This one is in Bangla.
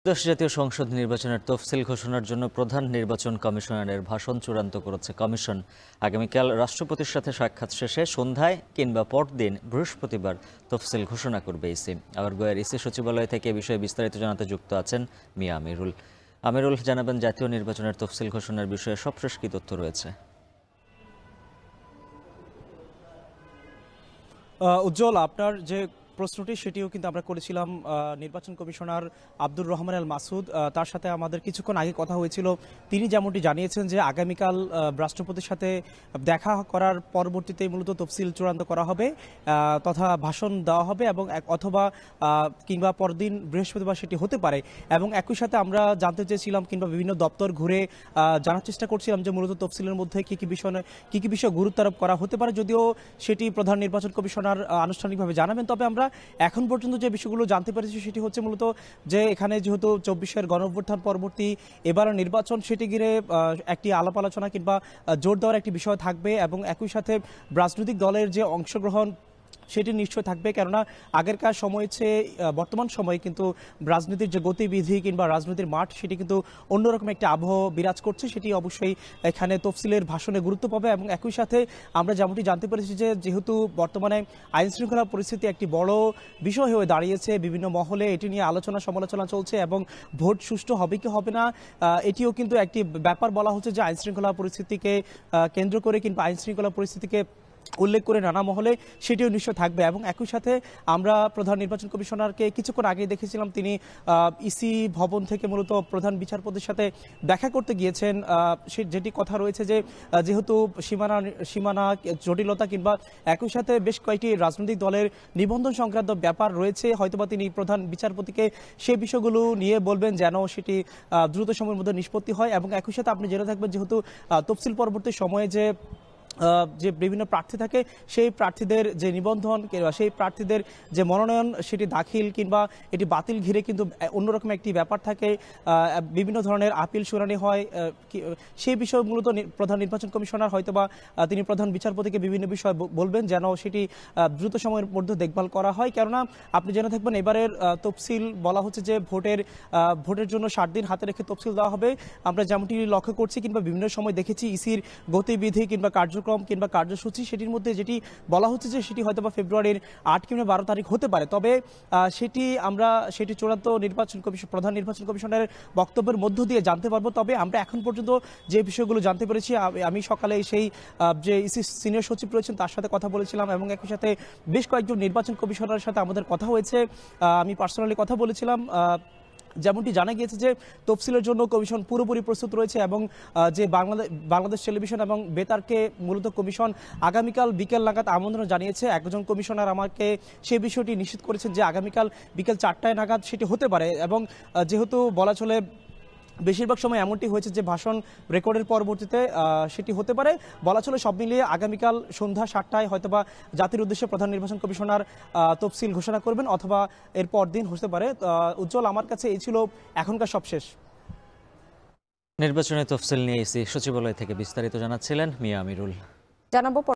ত্রয়োদশ জাতীয় সংসদ নির্বাচনের তফসিল ঘোষণার জন্য প্রধান নির্বাচন কমিশনারের ভাষণ চূড়ান্ত করেছে কমিশন। আগামীকাল রাষ্ট্রপতির সাথে সাক্ষাৎ শেষে সন্ধ্যায় কিংবা পরদিন বৃহস্পতিবার তফসিল ঘোষণা করবে ইসি। আবার গোয়ার ইসি সচিবালয় থেকে এ বিষয়ে বিস্তারিত জানাতে যুক্ত আছেন মিয়া আমিরুল। আমিরুল, জানাবেন জাতীয় নির্বাচনের তফসিল ঘোষণার বিষয়ে সবশেষ কী তথ্য রয়েছে? উজ্জ্বল, আপনার যে প্রশ্নটি সেটিও কিন্তু আমরা করেছিলাম নির্বাচন কমিশনার আব্দুর রহমান আল মাসুদ। তার সাথে আমাদের কিছুক্ষণ আগে কথা হয়েছিল। তিনি যেমনটি জানিয়েছেন যে আগামীকাল রাষ্ট্রপতির সাথে দেখা করার পরবর্তীতে মূলত তফসিল চূড়ান্ত করা হবে তথা ভাষণ দেওয়া হবে এবং অথবা কিংবা পরদিন বৃহস্পতিবার সেটি হতে পারে। এবং একই সাথে আমরা জানতে চেয়েছিলাম কিংবা বিভিন্ন দপ্তর ঘুরে জানার চেষ্টা করছিলাম যে মূলত তফসিলের মধ্যে কী কী বিষয় গুরুত্ব আরোপ করা হতে পারে, যদিও সেটি প্রধান নির্বাচন কমিশনার আনুষ্ঠানিকভাবে জানাবেন। তবে আমরা এখন পর্যন্ত যে বিষয়গুলো জানতে পেরেছি সেটি হচ্ছে মূলত যে এখানে যেহেতু ২৪-এর গণঅভ্যুত্থান পরবর্তী এবার নির্বাচন, সেটি ঘিরে একটি আলাপ আলোচনা কিংবা জোর দেওয়ার একটি বিষয় থাকবে এবং একই সাথে রাজনৈতিক দলের যে অংশগ্রহণ সেটি নিশ্চয় থাকবে। কেননা আগেরকার সময় চেয়ে বর্তমান সময়ে কিন্তু রাজনীতির যে গতিবিধি কিংবা রাজনীতির মাঠ সেটি কিন্তু অন্যরকম একটি আবহ বিরাজ করছে, সেটি অবশ্যই এখানে তফসিলের ভাষণে গুরুত্ব পাবে। এবং একই সাথে আমরা যেমনটি জানতে পেরেছি যে যেহেতু বর্তমানে আইনশৃঙ্খলা পরিস্থিতি একটি বড় বিষয় হয়ে দাঁড়িয়েছে, বিভিন্ন মহলে এটি নিয়ে আলোচনা সমালোচনা চলছে এবং ভোট সুষ্ঠু হবে কি হবে না এটিও কিন্তু একটি ব্যাপার বলা হচ্ছে যে আইনশৃঙ্খলা পরিস্থিতিকে কেন্দ্র করে কিংবা আইনশৃঙ্খলা পরিস্থিতিকে উল্লেখ করে নানা মহলে সেটিও নিশ্চয় থাকবে। এবং একই সাথে আমরা প্রধান নির্বাচন কমিশনারকে কিছুক্ষণ আগেই দেখেছিলাম, তিনি ইসি ভবন থেকে মূলত প্রধান বিচারপতির সাথে দেখা করতে গিয়েছেন। যেটি কথা রয়েছে যে যেহেতু সীমানা জটিলতা কিংবা একই সাথে বেশ কয়েকটি রাজনৈতিক দলের নিবন্ধন সংক্রান্ত ব্যাপার রয়েছে, হয়তোবা তিনি প্রধান বিচারপতিকে সেই বিষয়গুলো নিয়ে বলবেন যেন সেটি দ্রুত সময়ের মধ্যে নিষ্পত্তি হয়। এবং একই সাথে আপনি জেনে থাকবেন যেহেতু তফসিল পরবর্তী সময়ে যে বিভিন্ন প্রার্থী থাকে সেই প্রার্থীদের যে নিবন্ধন কিংবা সেই প্রার্থীদের যে মনোনয়ন সেটি দাখিল কিংবা এটি বাতিল ঘিরে কিন্তু অন্যরকম একটি ব্যাপার থাকে, বিভিন্ন ধরনের আপিল শুনানি হয়। সেই বিষয় মূলত প্রধান নির্বাচন কমিশনার হয়তোবা তিনি প্রধান বিচারপতিকে বিভিন্ন বিষয় বলবেন যেন সেটি দ্রুত সময়ের মধ্যে দেখভাল করা হয়। কেননা আপনি জেনে থাকবেন এবারের তফসিল বলা হচ্ছে যে ভোটের জন্য 60 দিন হাতে রেখে তফসিল দেওয়া হবে। আমরা যেমনটি লক্ষ্য করছি কিংবা বিভিন্ন সময় দেখেছি ইসির গতিবিধি কিংবা কার্যক্রম কিংবা কার্যসূচি সেটির মধ্যে যেটি বলা হচ্ছে যে সেটি হয়তোবা ফেব্রুয়ারির 8 কিংবা 12 তারিখ হতে পারে। তবে সেটি চূড়ান্ত প্রধান নির্বাচন কমিশনের বক্তব্যের মধ্য দিয়ে জানতে পারবো। তবে আমরা এখন পর্যন্ত যে বিষয়গুলো জানতে পেরেছি, আমি সকালে সেই যে ইসি সিনিয়র সচিব রয়েছেন তার সাথে কথা বলেছিলাম এবং একই সাথে বেশ কয়েকজন নির্বাচন কমিশনারের সাথে আমাদের কথা হয়েছে, আমি পার্সোনালি কথা বলেছিলাম। যেমনটি জানা গিয়েছে যে তফসিলের জন্য কমিশন পুরোপুরি প্রস্তুত রয়েছে এবং যে বাংলাদেশ টেলিভিশন এবং বেতারকে মূলত কমিশন আগামীকাল বিকেল নাগাদ আমন্ত্রণ জানিয়েছে। একজন কমিশনার আমাকে সেই বিষয়টি নিশ্চিত করেছেন যে আগামীকাল বিকেল 4টায় নাগাদ সেটি হতে পারে। এবং যেহেতু বলা চলে বেশিরভাগ সময় এমনটি হয়েছে যে ভাষণ রেকর্ডের পরবর্তীতে সেটি হতে পারে, বলা চলে সব মিলিয়ে আগামীকাল সন্ধ্যা 7টায় হয়তোবা জাতির উদ্দেশ্যে প্রধান নির্বাচন কমিশনার তফসিল ঘোষণা করবেন অথবা এর পরদিন হতে পারে। উজ্জ্বল, আমার কাছে এই ছিল এখনকার সবশেষ। নির্বাচনের তফসিল নিয়ে ইসি সচিবালয় থেকে বিস্তারিত জানাচ্ছিলেন মিয়া আমিরুল। জানাবো।